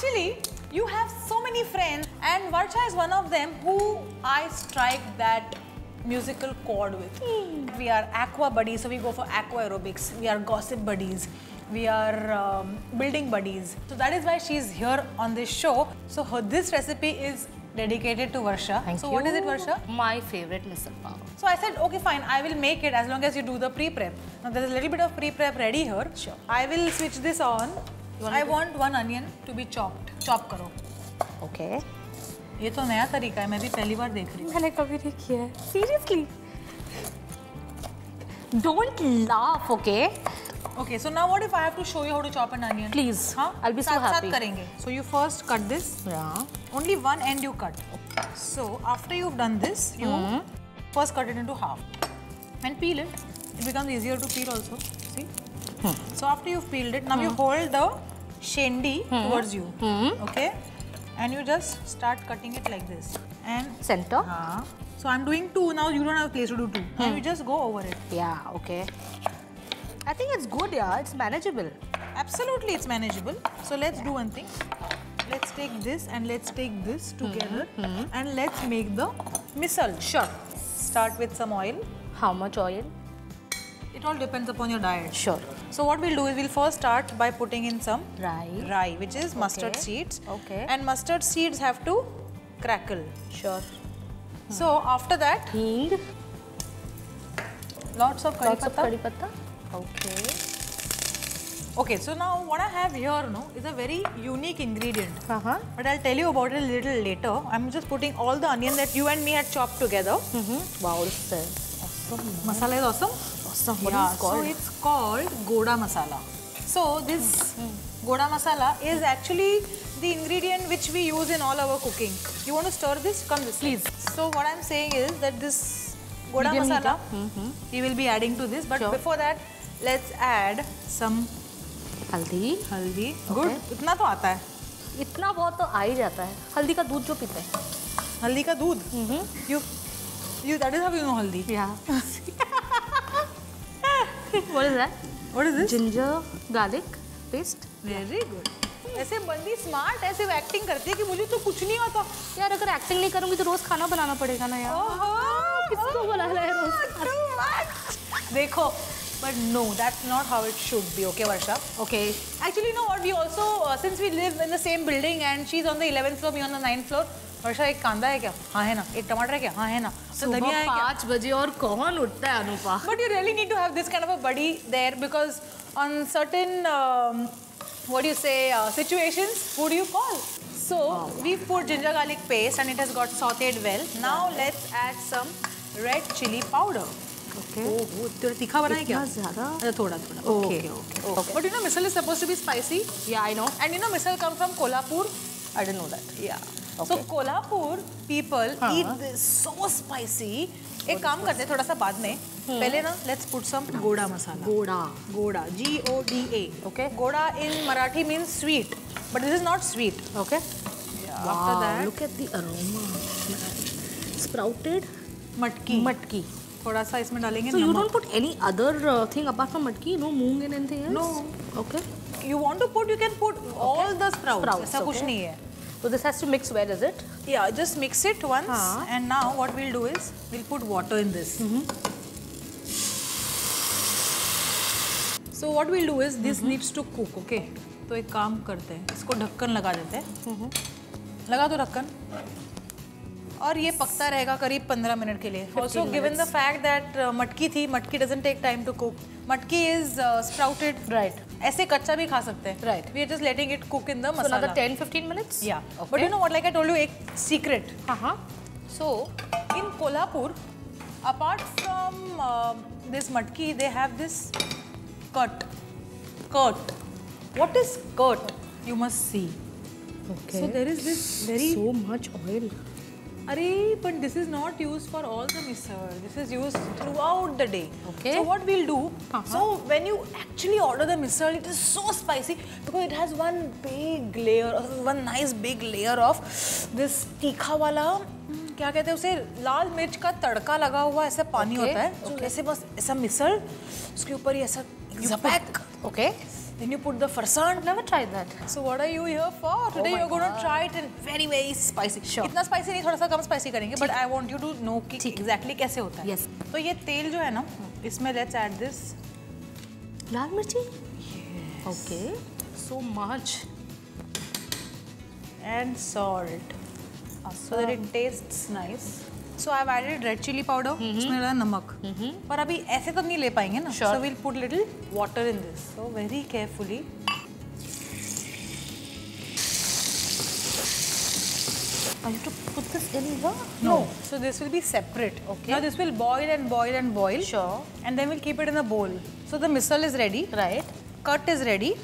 Actually, you have so many friends, and Varsha is one of them who I strike that musical chord with. We are aqua buddies, so we go for aqua aerobics. We are gossip buddies. We are building buddies. So that is why she is here on this show. So this recipe is dedicated to Varsha. Thank so you. What is it, Varsha? My favorite misal pav. So I said, okay, fine, I will make it as long as you do the pre-prep. Now there is a little bit of pre-prep ready here. Sure. I will switch this on. I want one onion to be chopped. Chop करो. Okay. ये तो नया तरीका है, मैं भी पहली बार देख रही हूँ. मैंने कभी नहीं किया है. Seriously. Don't laugh, okay? Okay, so now what if I have to show you how to chop an onion? Please. हाँ? I'll be so साथ happy. साथ करेंगे. So you first cut this. Yeah. Only one end you cut. So after you've done this, you first cut it into half and peel it. It becomes easier to peel also. See? So after you've peeled it, now you hold the shendi towards you. Okay? And you just start cutting it like this. And Center? so I'm doing two. Now you don't have a place to do two. And you just go over it. Yeah, okay. I think it's good, yeah. It's manageable. Absolutely, it's manageable. So let's do one thing. Let's take this and let's take this together and let's make the misal. Sure. Start with some oil. How much oil? It all depends upon your diet. Sure. So what we'll do is we'll first start by putting in some Rye. which is mustard seeds. Okay. And mustard seeds have to crackle. Sure. So after that, Hing. lots of curry Lots of patta. curry patta. Okay. Okay, so now what I have here is a very unique ingredient. Uh-huh. But I'll tell you about it a little later. I'm just putting all the onion that you and me had chopped together. Wow, this is awesome. Masala is awesome. Awesome. What Yeah, is it called? so it's called Goda Masala. So this Goda Masala is actually the ingredient which we use in all our cooking. You want to stir this? Come this way. Please. So what I'm saying is that this Goda Medium heat, Masala, we will be adding to this. But Sure. before that, let's add some हल्दी. haldi. Good. इतना तो आता है. इतना बहुत तो आ ही जाता है. हल्दी का दूध जो पीते हैं. हल्दी का दूध. You that is how you know haldi. Yeah. What is that? What is this? Ginger, garlic paste. Very good. ऐसे बंदी स्मार्ट ऐसे एक्टिंग करती है कि मुझे तो कुछ नहीं आता. यार अगर एक्टिंग नहीं करूंगी तो रोज खाना बनाना पड़ेगा ना यार. किसको बुला रहा है रोज? देखो. But no, that's not how it should be, okay, Varsha? Okay. Actually, you know what? We also, since we live in the same building and she's on the 11th floor, me on the 9th floor, Varsha, एक कांदा है क्या? हाँ है ना. एक टमाटर है क्या? हाँ है ना. तो धनिया है क्या? 5 बजे और कौन उठता है Anupa? But you really need to have this kind of a buddy there because on certain, what do you say, situations, who do you call? So, we've put ginger garlic paste and it has got sauteed well. Now, let's add some red chili powder. Okay. Oh, तेरा तीखा बना है क्या? इतना ज़्यादा? अच्छा थोड़ा. Okay. But you know, misal is supposed to be spicy. Yeah, I know. And you know, misal comes from Kolhapur. I didn't know that. Yeah. Okay. So Kolhapur people eat this so spicy. एक काम करते हैं थोड़ा सा बाद में. पहले ना, let's put some goda masala. Goda. G-O-D-A. Okay. Goda in Marathi means sweet, but this is not sweet. Okay. Yeah. Wow, After that, look at the aroma. Sprouted matki. थोड़ा सा इसमें डालेंगे So you नमक. don't put any other thing apart from matki? No moong and anything else? No. Okay. You want to put, you can put all the sprouts. Sprouts, ऐसा कुछ okay. नहीं है. So this has to mix where is it? Yeah, just mix it once and now what we'll do is we'll put water in this. So what we'll do is this needs to cook, okay? तो एक काम करते हैं, इसको ढक्कन लगा देते हैं. लगा दो ढक्कन. और ये पकता रहेगा करीब 15 मिनट के लिए. Also given the fact that मटकी थी, मटकी doesn't take time to cook. मटकी is sprouted. Right. ऐसे कच्चा भी खा सकते हैं. Right. We are just letting it cook in the So masala. another 10-15 minutes? Yeah. Okay. But you know what, like I told you, एक secret. So, In Kolhapur, apart from this matki, they have this cut. What is cut? You must see. okay. So there is this very... So much oil. Arey, but this is not used for all the misal. This is used throughout the day. Okay. So what we'll do, so when you actually order the misal, it is so spicy because it has one big layer, one nice big layer of this तीखा वाला, क्या कहते हैं उसे, लाल मिर्च का तड़का लगा हुआ ऐसा पानी होता है. So ऐसे बस ऐसा मिसल, उसके ऊपर ये ऐसा zap. Okay. Then you put the farsan. Never tried that. So what are you here for? Today my you're going to God. try it in very spicy. Sure. इतना spicy नहीं, थोड़ा सा कम spicy करेंगे. But I want you to know कि exactly कैसे होता है. Yes. तो ये तेल जो है ना, इसमें let's add this. लाल मिर्ची? Okay. So much. And salt. So that it tastes nice. So I've added red chili powder. इसमें डाला नमक. पर अभी ऐसे तो नहीं ले पाएंगे ना. Sure. So we'll put little water in this. So very carefully. I have to put this in the... No. So this will be separate. Okay. Now this will boil and boil and boil. Sure. And then we'll keep it in a bowl. So the misal is ready. Right. Cut is ready.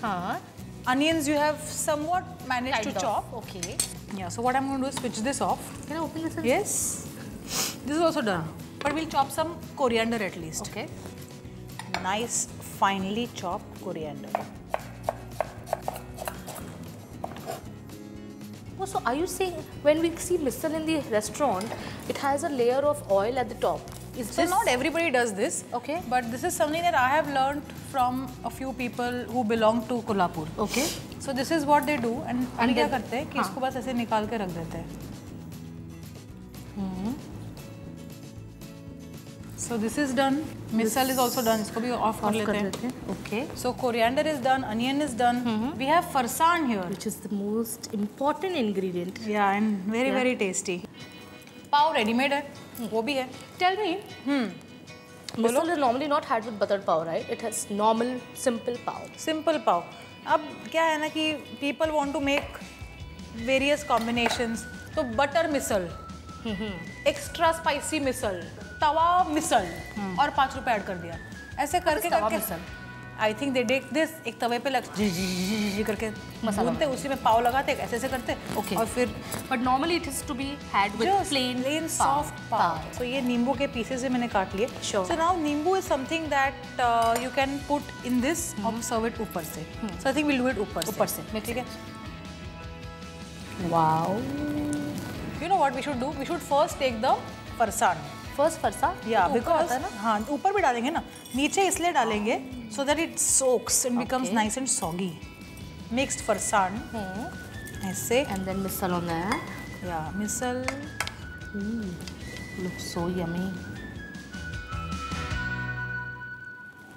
Onions you have somewhat managed Kind to of. chop. Okay. Yeah. So what I'm going to do is switch this off. Can I open this? Yes. This is also done. But we'll chop some coriander at least. Okay. Nice, finely chopped coriander. Oh, so are you saying when we see misal in the restaurant, it has a layer of oil at the top? Is So this... not everybody does this. Okay. But this is something that I have learned from a few people who belong to Kolhapur. Okay. So this is what they do. And अभी क्या then- करते हैं कि इसको बस ऐसे निकाल के रख देते हैं. So this is done. Misal is also done. इसको भी off कर लेते हैं. Okay. So coriander is done. Onion is done. We have farsan here. Which is the most important ingredient. Yeah, and very tasty. Pav readymade है, वो भी है. Tell me. Misal is normally not had with buttered pav, right? It has normal, simple pav. Simple pav. अब क्या है ना कि people want to make various combinations. तो बटर मिसल, एक्स्ट्रा स्पाइसी मिसल, तवा मिसल और 5 रुपए ऐड कर दिया. ऐसे करके तवा करके misal? I think they take this, एक तवे पे लग जी करके मसाला भूनते, उसी में पाव लगाते, ऐसे ऐसे करते. Okay. और फिर But normally it is to be had with just plain soft pav. So ये नींबू के पीसेस भी मैंने काट लिए. Sure. So now नींबू is something that you can put in this और serve it ऊपर से. So I think we'll do it ऊपर से. ठीक है. Wow. You know what we should do? We should first take the farsan. First farsa. Yeah, तो ऊपर because आता है ना? हाँ ऊपर भी डालेंगे ना, नीचे इसलिए डालेंगे so that it soaks and becomes Okay. nice and soggy. Mixed farsan. ऐसे. And then misal on that. Yeah, misal. Looks so yummy.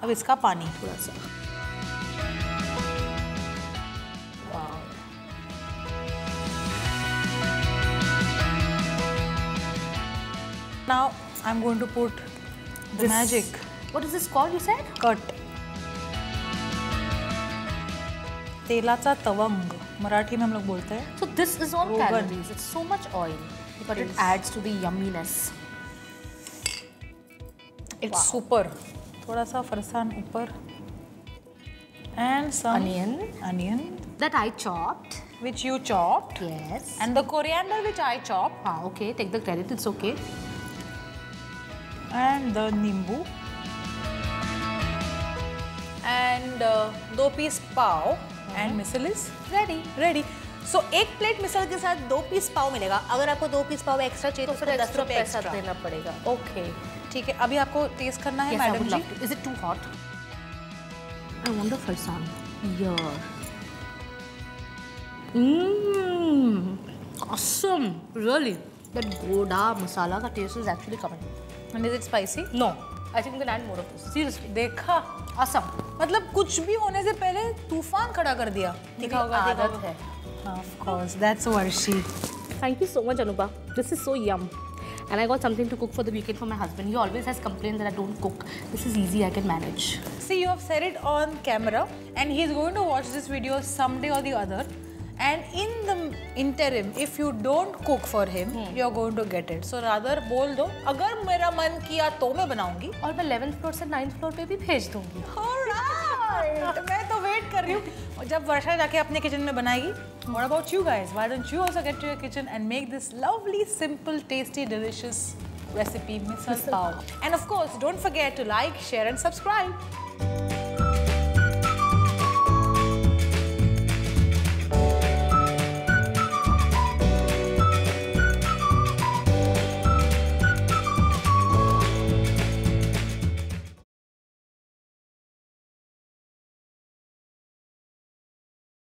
अब इसका पानी. थोड़ा सा. Wow. Now I'm going to put the magic. What is this called, you said? Cut. तेलाचा तवंग मराठी में हम लोग बोलते हैं. So this is all Rogan. calories. It's so much oil, but it adds to the yumminess. It's super. थोड़ा सा फरसान ऊपर. And some onion That I chopped. which you chopped. Yes. And the coriander which I chopped. Okay, take the credit. It's okay. And the nimbu. And 2 piece pav. And misal is ready. So एक plate मिसल के साथ 2 piece पाव मिलेगा. अगर आपको 2 piece पाव extra चाहिए तो तो फिर 10 एक्स्ट्रा रुपए पैसा एक्स्ट्रा देना पड़ेगा. Okay. ठीक है. अभी आपको टेस्ट करना है Yes, I मैडम would जी. love to. Is it too hot? I want the farsan. Here. Awesome. Really. That goda masala, the taste is actually coming. And is it spicy? No. I think we can add more of this. Seriously. देखा. Awesome. मतलब कुछ भी होने से पहले तूफान खड़ा कर दिया. देखा होगा, आदत है. Of course, that's Varshi. Thank you so much, Anupa. This is so yum. And I got something to cook for the weekend for my husband. He always has complained that I don't cook. This is easy, I can manage. See, you have said it on camera, and he's going to watch this video someday or the other. And in the interim, if you don't cook for him, you're going to get it. So rather बोल दो, अगर मेरा मन किया तो मैं बनाऊंगी. और मैं 11th floor से 9th floor पे भी भेज दूंगी. Alright, मैं तो वेट कर रही हूँ. और जब वर्षा जाके अपने किचन में बनाएगी, what about you guys? Why don't you also get to your kitchen and make this lovely, simple, tasty, delicious recipe, misal pav. And of course, don't forget to like, share, and subscribe.